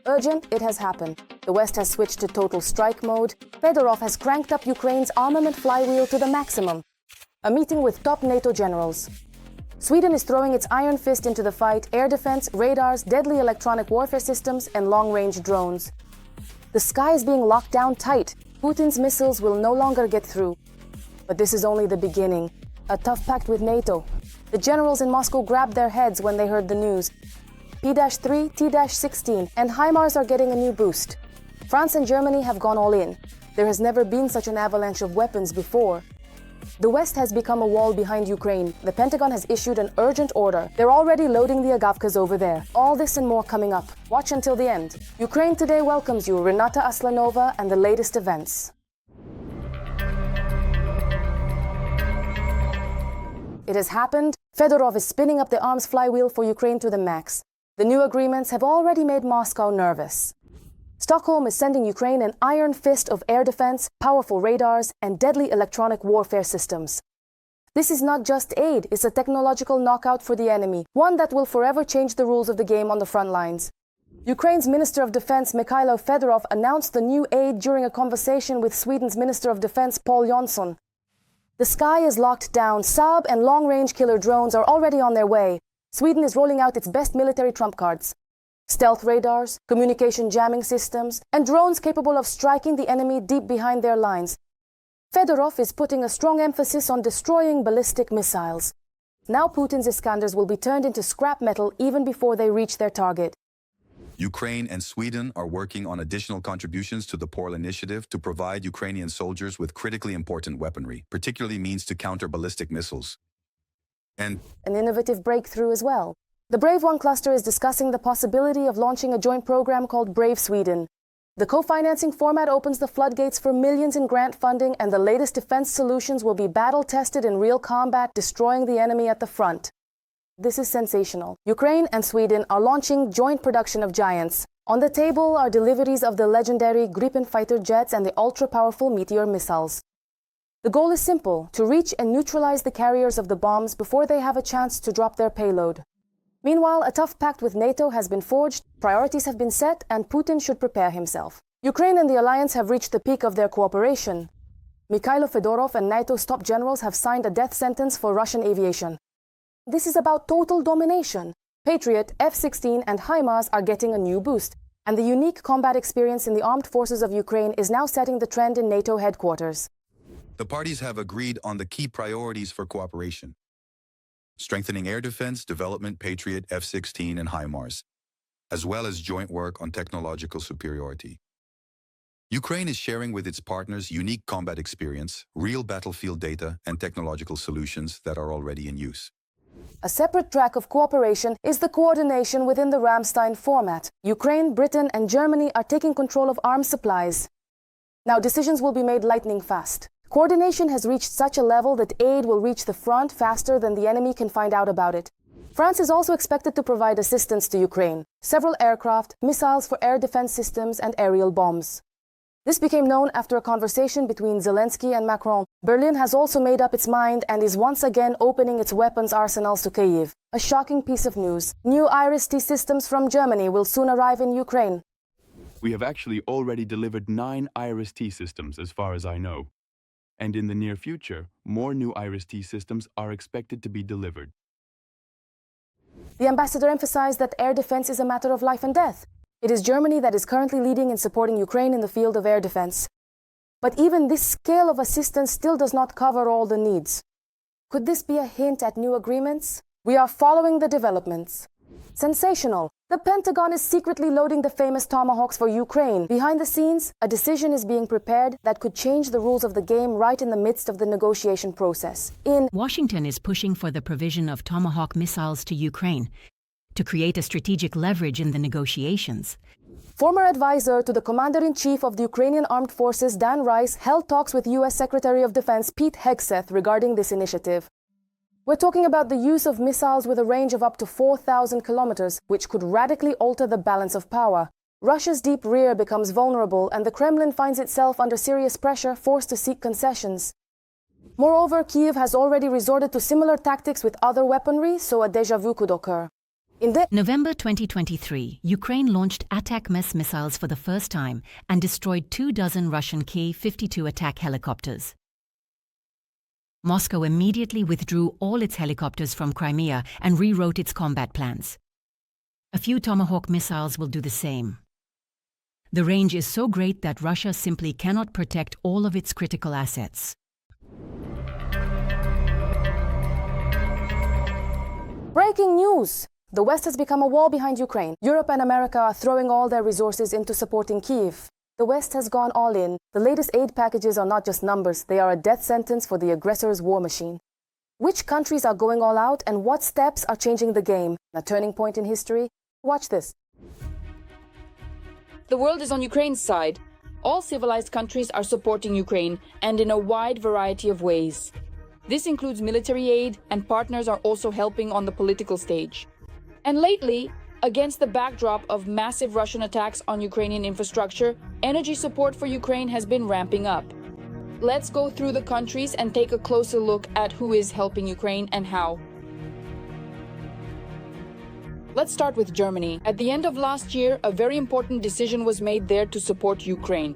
Urgent, it has happened. The West has switched to total strike mode. Fedorov has cranked up Ukraine's armament flywheel to the maximum. A meeting with top NATO generals. Sweden is throwing its iron fist into the fight: air defense, radars, deadly electronic warfare systems, and long-range drones. The sky is being locked down tight. Putin's missiles will no longer get through. But this is only the beginning. A tough pact with NATO. The generals in Moscow grabbed their heads when they heard the news. P-3, T-16, and HIMARS are getting a new boost. France and Germany have gone all in. There has never been such an avalanche of weapons before. The West has become a wall behind Ukraine. The Pentagon has issued an urgent order. They're already loading the Agavkas over there. All this and more coming up. Watch until the end. Ukraine Today welcomes you, Renata Aslanova, and the latest events. It has happened. Fedorov is spinning up the arms flywheel for Ukraine to the max. The new agreements have already made Moscow nervous. Stockholm is sending Ukraine an iron fist of air defense, powerful radars, and deadly electronic warfare systems. This is not just aid, it's a technological knockout for the enemy, one that will forever change the rules of the game on the front lines. Ukraine's Minister of Defense Mikhail Fedorov announced the new aid during a conversation with Sweden's Minister of Defense Paul Jonsson. The sky is locked down. Saab and long-range killer drones are already on their way. Sweden is rolling out its best military trump cards: stealth radars, communication jamming systems, and drones capable of striking the enemy deep behind their lines. Fedorov is putting a strong emphasis on destroying ballistic missiles. Now Putin's Iskanders will be turned into scrap metal even before they reach their target. Ukraine and Sweden are working on additional contributions to the PORL initiative to provide Ukrainian soldiers with critically important weaponry, particularly means to counter ballistic missiles. And an innovative breakthrough as well. The Brave One cluster is discussing the possibility of launching a joint program called Brave Sweden. The co-financing format opens the floodgates for millions in grant funding, and the latest defense solutions will be battle-tested in real combat, destroying the enemy at the front. This is sensational. Ukraine and Sweden are launching joint production of giants. On the table are deliveries of the legendary Gripen fighter jets and the ultra-powerful Meteor missiles. The goal is simple: to reach and neutralize the carriers of the bombs before they have a chance to drop their payload. Meanwhile, a tough pact with NATO has been forged, priorities have been set, and Putin should prepare himself. Ukraine and the alliance have reached the peak of their cooperation. Mikhail Fedorov and NATO's top generals have signed a death sentence for Russian aviation. This is about total domination. Patriot, F-16, and HIMARS are getting a new boost, and the unique combat experience in the armed forces of Ukraine is now setting the trend in NATO headquarters. the parties have agreed on the key priorities for cooperation: strengthening air defense, development, Patriot, F-16, and HIMARS, as well as joint work on technological superiority. Ukraine is sharing with its partners unique combat experience, real battlefield data, and technological solutions that are already in use. A separate track of cooperation is the coordination within the Ramstein format. Ukraine, Britain, and Germany are taking control of arms supplies. Now decisions will be made lightning fast. Coordination has reached such a level that aid will reach the front faster than the enemy can find out about it. France is also expected to provide assistance to Ukraine: several aircraft, missiles for air defense systems, and aerial bombs. This became known after a conversation between Zelensky and Macron. Berlin has also made up its mind and is once again opening its weapons arsenals to Kyiv. A shocking piece of news: new IRIS-T systems from Germany will soon arrive in Ukraine. We have actually already delivered 9 IRIS-T systems, as far as I know. And in the near future, more new IRIS-T systems are expected to be delivered. The ambassador emphasized that air defense is a matter of life and death. It is Germany that is currently leading in supporting Ukraine in the field of air defense. But even this scale of assistance still does not cover all the needs. Could this be a hint at new agreements? We are following the developments. Sensational! The Pentagon is secretly loading the famous Tomahawks for Ukraine. Behind the scenes, a decision is being prepared that could change the rules of the game right in the midst of the negotiation process. Washington is pushing for the provision of Tomahawk missiles to Ukraine to create a strategic leverage in the negotiations. Former advisor to the Commander-in-Chief of the Ukrainian Armed Forces, Dan Rice, held talks with U.S. Secretary of Defense Pete Hegseth regarding this initiative. We're talking about the use of missiles with a range of up to 4,000 kilometers, which could radically alter the balance of power. Russia's deep rear becomes vulnerable, and the Kremlin finds itself under serious pressure, forced to seek concessions. Moreover, Kyiv has already resorted to similar tactics with other weaponry, so a déjà vu could occur. In November 2023, Ukraine launched ATACMS missiles for the first time and destroyed 24 Russian Ki-52 attack helicopters. Moscow immediately withdrew all its helicopters from Crimea and rewrote its combat plans. A few Tomahawk missiles will do the same. The range is so great that Russia simply cannot protect all of its critical assets. Breaking news! The West has become a wall behind Ukraine. Europe and America are throwing all their resources into supporting Kyiv. The West has gone all in. The latest aid packages are not just numbers, they are a death sentence for the aggressor's war machine. Which countries are going all out and what steps are changing the game? A turning point in history? Watch this. The world is on Ukraine's side. All civilized countries are supporting Ukraine, and in a wide variety of ways. This includes military aid, and partners are also helping on the political stage. And lately, against the backdrop of massive Russian attacks on Ukrainian infrastructure, energy support for Ukraine has been ramping up. Let's go through the countries and take a closer look at who is helping Ukraine and how. Let's start with Germany. At the end of last year, a very important decision was made there to support Ukraine.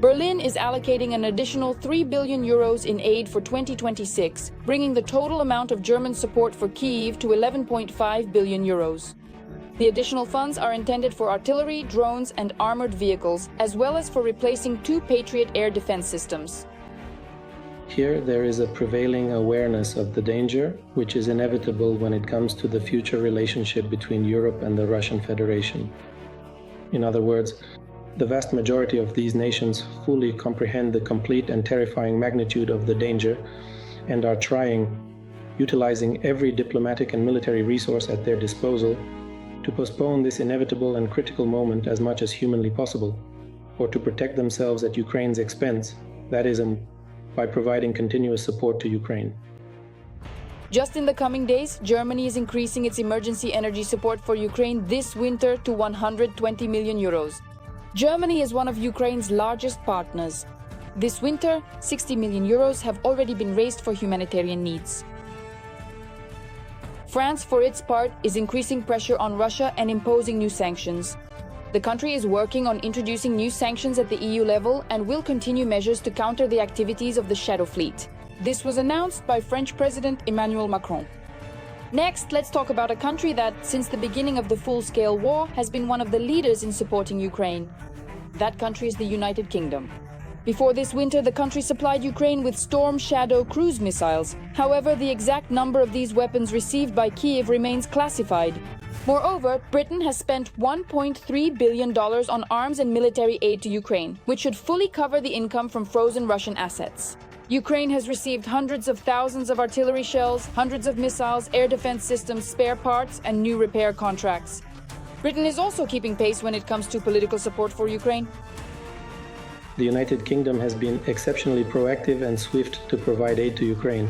Berlin is allocating an additional 3 billion euros in aid for 2026, bringing the total amount of German support for Kyiv to 11.5 billion euros. The additional funds are intended for artillery, drones, and armored vehicles, as well as for replacing 2 Patriot air defense systems. Here there is a prevailing awareness of the danger, which is inevitable when it comes to the future relationship between Europe and the Russian Federation. In other words, the vast majority of these nations fully comprehend the complete and terrifying magnitude of the danger and are trying, utilizing every diplomatic and military resource at their disposal, to postpone this inevitable and critical moment as much as humanly possible, or to protect themselves at Ukraine's expense, that is, by providing continuous support to Ukraine. Just in the coming days, Germany is increasing its emergency energy support for Ukraine this winter to 120 million euros. Germany is one of Ukraine's largest partners. This winter, 60 million euros have already been raised for humanitarian needs. France, for its part, is increasing pressure on Russia and imposing new sanctions. The country is working on introducing new sanctions at the EU level and will continue measures to counter the activities of the Shadow Fleet. This was announced by French President Emmanuel Macron. Next, let's talk about a country that, since the beginning of the full-scale war, has been one of the leaders in supporting Ukraine. That country is the United Kingdom. Before this winter, the country supplied Ukraine with Storm Shadow cruise missiles. However, the exact number of these weapons received by Kyiv remains classified. Moreover, Britain has spent $1.3 billion on arms and military aid to Ukraine, which should fully cover the income from frozen Russian assets. Ukraine has received hundreds of thousands of artillery shells, hundreds of missiles, air defense systems, spare parts, and new repair contracts. Britain is also keeping pace when it comes to political support for Ukraine. The United Kingdom has been exceptionally proactive and swift to provide aid to Ukraine,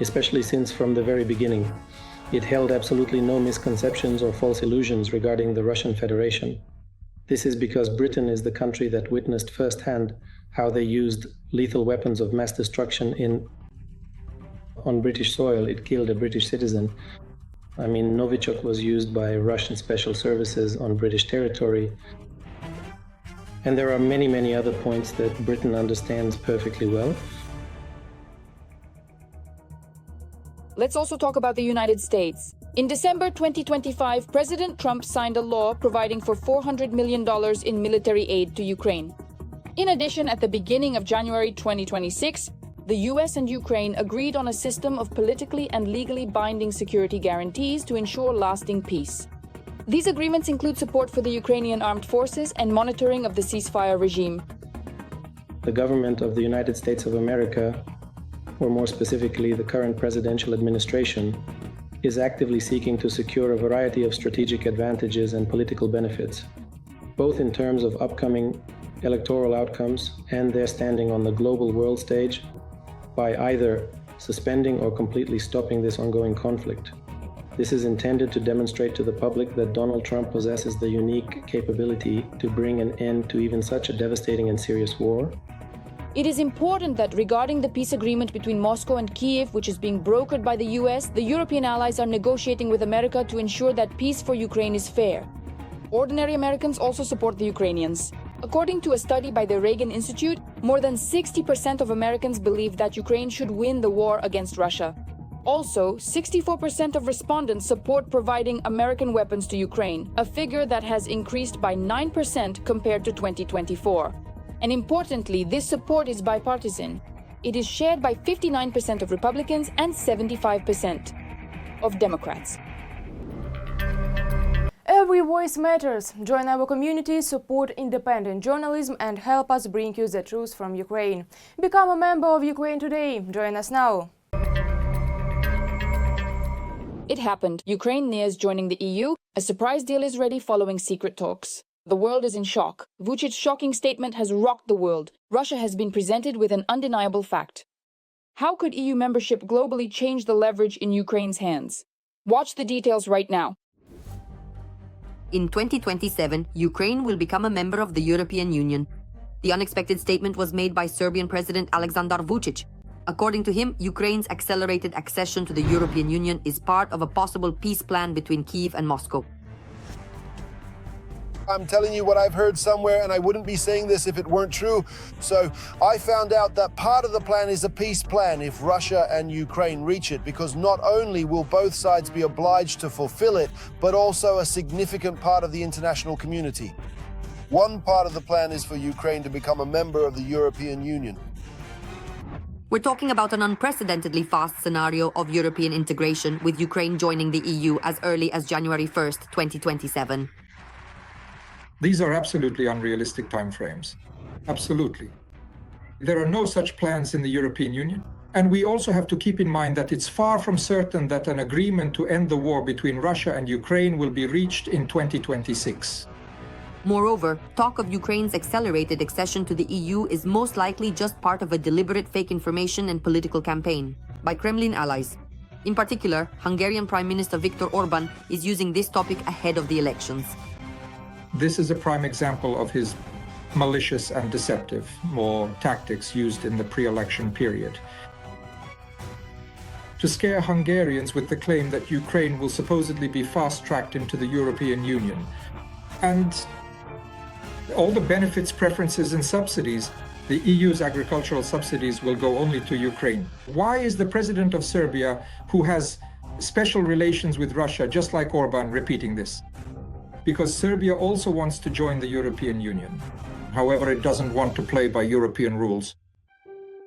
especially since from the very beginning. It held absolutely no misconceptions or false illusions regarding the Russian Federation. This is because Britain is the country that witnessed firsthand how they used lethal weapons of mass destruction on British soil. It killed a British citizen. I mean, Novichok was used by Russian special services on British territory. And there are many, many other points that Britain understands perfectly well. Let's also talk about the United States. In December 2025, President Trump signed a law providing for $400 million in military aid to Ukraine. In addition, at the beginning of January 2026, the US and Ukraine agreed on a system of politically and legally binding security guarantees to ensure lasting peace. These agreements include support for the Ukrainian armed forces and monitoring of the ceasefire regime. The government of the United States of America, or more specifically the current presidential administration, is actively seeking to secure a variety of strategic advantages and political benefits, both in terms of upcoming electoral outcomes and their standing on the global world stage, by either suspending or completely stopping this ongoing conflict. This is intended to demonstrate to the public that Donald Trump possesses the unique capability to bring an end to even such a devastating and serious war. It is important that regarding the peace agreement between Moscow and Kyiv, which is being brokered by the US, the European allies are negotiating with America to ensure that peace for Ukraine is fair. Ordinary Americans also support the Ukrainians. According to a study by the Reagan Institute, more than 60% of Americans believe that Ukraine should win the war against Russia. Also, 64% of respondents support providing American weapons to Ukraine, a figure that has increased by 9% compared to 2024. And importantly, this support is bipartisan. It is shared by 59% of Republicans and 75% of Democrats. Every voice matters. Join our community, support independent journalism, and help us bring you the truth from Ukraine. Become a member of Ukraine today. Join us now. It happened. Ukraine nears joining the EU. A surprise deal is ready following secret talks. The world is in shock. Vucic's shocking statement has rocked the world. Russia has been presented with an undeniable fact. How could EU membership globally change the leverage in Ukraine's hands? Watch the details right now. In 2027, Ukraine will become a member of the European Union. The unexpected statement was made by Serbian President Aleksandar Vučić. According to him, Ukraine's accelerated accession to the European Union is part of a possible peace plan between Kyiv and Moscow. I'm telling you what I've heard somewhere, and I wouldn't be saying this if it weren't true. So I found out that part of the plan is a peace plan if Russia and Ukraine reach it, because not only will both sides be obliged to fulfill it, but also a significant part of the international community. One part of the plan is for Ukraine to become a member of the European Union. We're talking about an unprecedentedly fast scenario of European integration, with Ukraine joining the EU as early as January 1st, 2027. These are absolutely unrealistic timeframes. Absolutely. There are no such plans in the European Union. And we also have to keep in mind that it's far from certain that an agreement to end the war between Russia and Ukraine will be reached in 2026. Moreover, talk of Ukraine's accelerated accession to the EU is most likely just part of a deliberate fake information and political campaign by Kremlin allies. In particular, Hungarian Prime Minister Viktor Orban is using this topic ahead of the elections. This is a prime example of his malicious and deceptive tactics used in the pre-election period. To scare Hungarians with the claim that Ukraine will supposedly be fast-tracked into the European Union. And all the benefits, preferences and subsidies, the EU's agricultural subsidies will go only to Ukraine. Why is the president of Serbia, who has special relations with Russia, just like Orban, repeating this? Because Serbia also wants to join the European Union. However, it doesn't want to play by European rules.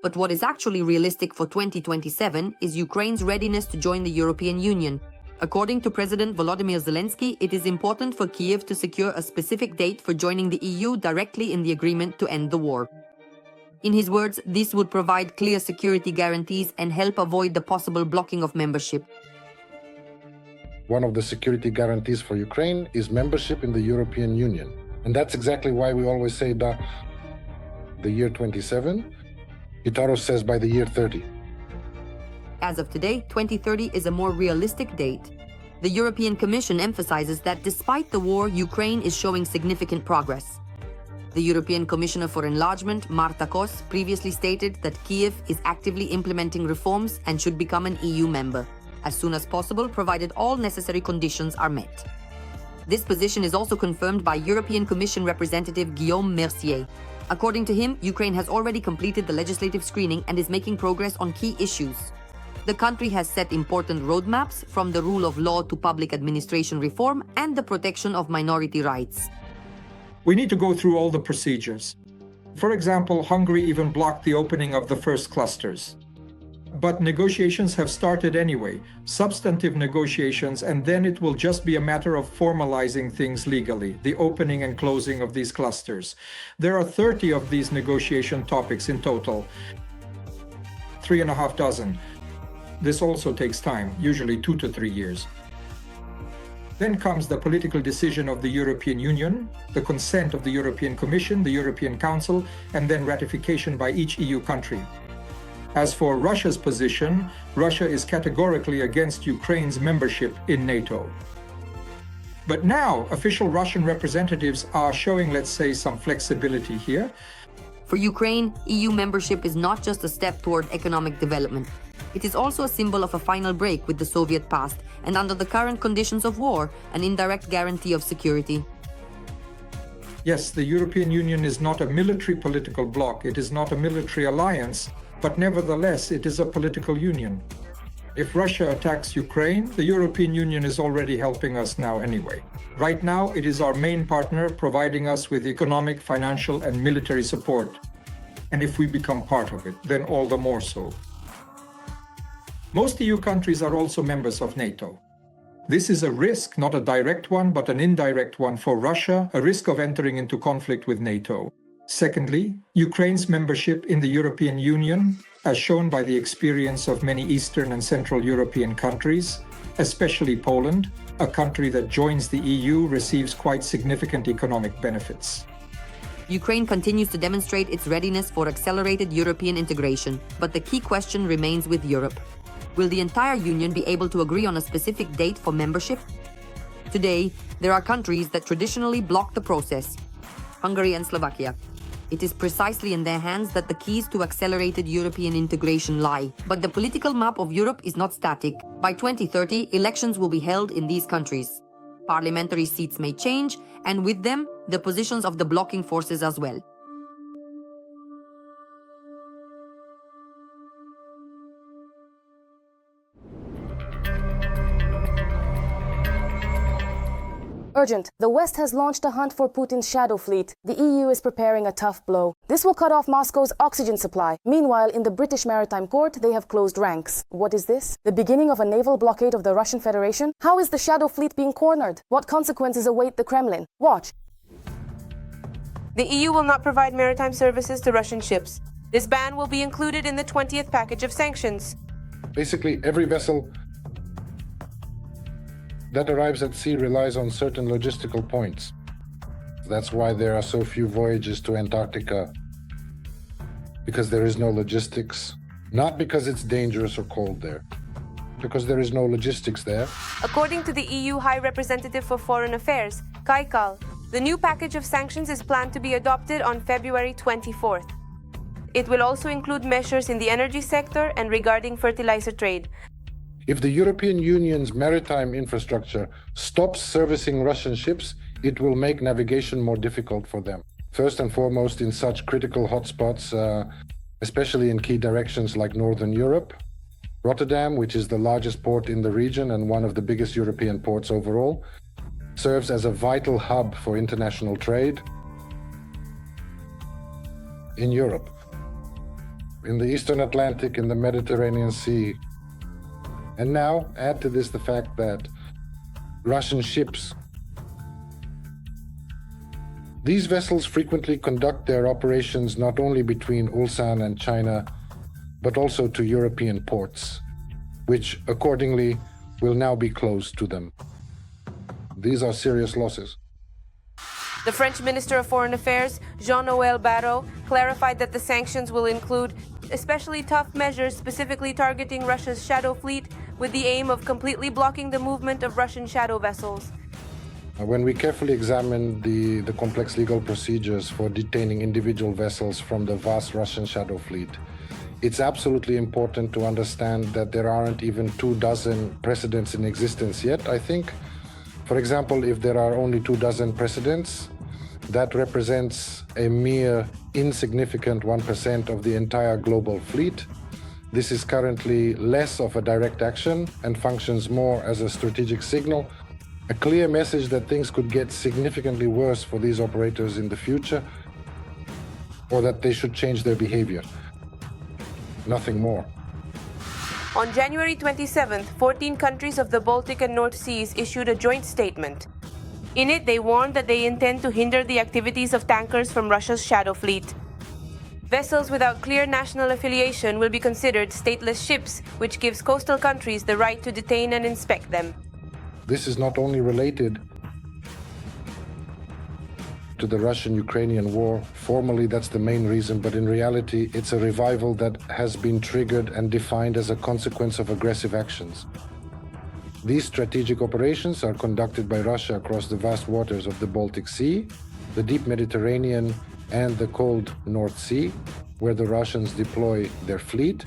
But what is actually realistic for 2027 is Ukraine's readiness to join the European Union. According to President Volodymyr Zelensky, it is important for Kyiv to secure a specific date for joining the EU directly in the agreement to end the war. In his words, this would provide clear security guarantees and help avoid the possible blocking of membership. One of the security guarantees for Ukraine is membership in the European Union. And that's exactly why we always say that the year 27, Itaros says by the year 30. As of today, 2030 is a more realistic date. The European Commission emphasizes that despite the war, Ukraine is showing significant progress. The European Commissioner for Enlargement, Marta Kos, previously stated that Kyiv is actively implementing reforms and should become an EU member as soon as possible, provided all necessary conditions are met. This position is also confirmed by European Commission representative Guillaume Mercier. According to him, Ukraine has already completed the legislative screening and is making progress on key issues. The country has set important roadmaps, from the rule of law to public administration reform and the protection of minority rights. We need to go through all the procedures. For example, Hungary even blocked the opening of the first clusters. But negotiations have started anyway, substantive negotiations, and then it will just be a matter of formalizing things legally, the opening and closing of these clusters. There are 30 of these negotiation topics in total, 3.5 dozen. This also takes time, usually 2 to 3 years. Then comes the political decision of the European Union, the consent of the European Commission, the European Council, and then ratification by each EU country. As for Russia's position, Russia is categorically against Ukraine's membership in NATO. But now, official Russian representatives are showing, let's say, some flexibility here. For Ukraine, EU membership is not just a step toward economic development. It is also a symbol of a final break with the Soviet past, and under the current conditions of war, an indirect guarantee of security. Yes, the European Union is not a military political bloc, it is not a military alliance, but nevertheless it is a political union. If Russia attacks Ukraine, the European Union is already helping us now anyway. Right now, it is our main partner, providing us with economic, financial, and military support. And if we become part of it, then all the more so. Most EU countries are also members of NATO. This is a risk, not a direct one, but an indirect one for Russia, a risk of entering into conflict with NATO. Secondly, Ukraine's membership in the European Union, as shown by the experience of many Eastern and Central European countries, especially Poland, a country that joins the EU, receives quite significant economic benefits. Ukraine continues to demonstrate its readiness for accelerated European integration, but the key question remains with Europe. Will the entire Union be able to agree on a specific date for membership? Today, there are countries that traditionally block the process: Hungary and Slovakia. It is precisely in their hands that the keys to accelerated European integration lie. But the political map of Europe is not static. By 2030, elections will be held in these countries. Parliamentary seats may change, and with them, the positions of the blocking forces as well. Urgent. The West has launched a hunt for Putin's shadow fleet. The EU is preparing a tough blow. This will cut off Moscow's oxygen supply. Meanwhile, in the British Maritime Court, they have closed ranks. What is this? The beginning of a naval blockade of the Russian Federation? How is the shadow fleet being cornered? What consequences await the Kremlin? Watch. The EU will not provide maritime services to Russian ships. This ban will be included in the 20th package of sanctions. Basically, every vessel that arrives at sea relies on certain logistical points. That's why there are so few voyages to Antarctica, because there is no logistics. Not because it's dangerous or cold there, because there is no logistics there. According to the EU High Representative for Foreign Affairs, Mikhail, the new package of sanctions is planned to be adopted on February 24th. It will also include measures in the energy sector and regarding fertilizer trade. If the European Union's maritime infrastructure stops servicing Russian ships, it will make navigation more difficult for them. First and foremost in such critical hotspots, especially in key directions like Northern Europe. Rotterdam, which is the largest port in the region and one of the biggest European ports overall, serves as a vital hub for international trade in Europe. In the Eastern Atlantic, in the Mediterranean Sea. And now, add to this the fact that Russian ships, these vessels frequently conduct their operations not only between Ulsan and China, but also to European ports, which accordingly will now be closed to them. These are serious losses. The French Minister of Foreign Affairs, Jean-Noël Barrot, clarified that the sanctions will include especially tough measures specifically targeting Russia's shadow fleet with the aim of completely blocking the movement of Russian shadow vessels. When we carefully examine the complex legal procedures for detaining individual vessels from the vast Russian shadow fleet, it's absolutely important to understand that there aren't even 24 precedents in existence yet, I think. For example, if there are only 24 precedents, that represents a mere insignificant 1% of the entire global fleet. This is currently less of a direct action and functions more as a strategic signal, a clear message that things could get significantly worse for these operators in the future, or that they should change their behavior. Nothing more. On January 27th, 14 countries of the Baltic and North Seas issued a joint statement. In it, they warned that they intend to hinder the activities of tankers from Russia's shadow fleet. Vessels without clear national affiliation will be considered stateless ships, which gives coastal countries the right to detain and inspect them. This is not only related to the Russian-Ukrainian war. Formally, that's the main reason, but in reality, it's a revival that has been triggered and defined as a consequence of aggressive actions. These strategic operations are conducted by Russia across the vast waters of the Baltic Sea, the deep Mediterranean, and the cold North Sea, where the Russians deploy their fleet.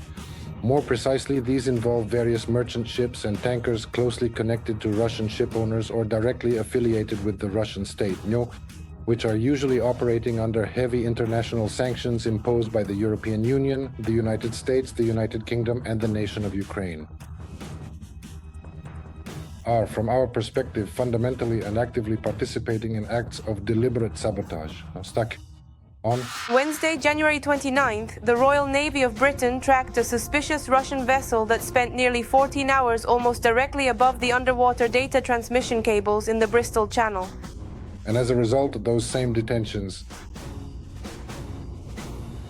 More precisely, these involve various merchant ships and tankers closely connected to Russian ship owners or directly affiliated with the Russian state, which are usually operating under heavy international sanctions imposed by the European Union, the United States, the United Kingdom, and the nation of Ukraine. Are, from our perspective, fundamentally and actively participating in acts of deliberate sabotage. Wednesday, January 29th, the Royal Navy of Britain tracked a suspicious Russian vessel that spent nearly 14 hours almost directly above the underwater data transmission cables in the Bristol Channel. And as a result of those same detentions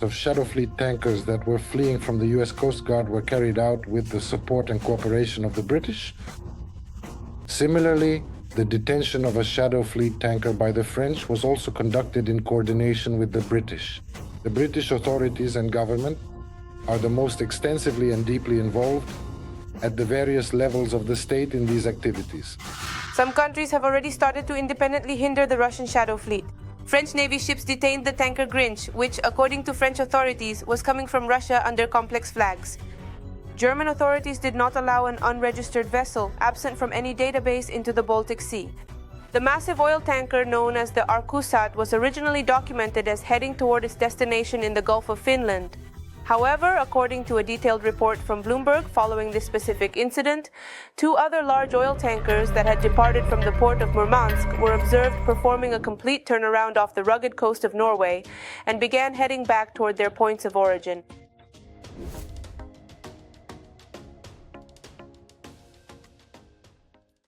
of Shadow Fleet tankers that were fleeing from the US Coast Guard were carried out with the support and cooperation of the British. Similarly, the detention of a Shadow Fleet tanker by the French was also conducted in coordination with the British. The British authorities and government are the most extensively and deeply involved at the various levels of the state in these activities. Some countries have already started to independently hinder the Russian Shadow Fleet. French Navy ships detained the tanker Grinch, which, according to French authorities, was coming from Russia under complex flags. German authorities did not allow an unregistered vessel, absent from any database, into the Baltic Sea. The massive oil tanker known as the Arkusat was originally documented as heading toward its destination in the Gulf of Finland. However, according to a detailed report from Bloomberg following this specific incident, 2 other large oil tankers that had departed from the port of Murmansk were observed performing a complete turnaround off the rugged coast of Norway and began heading back toward their points of origin.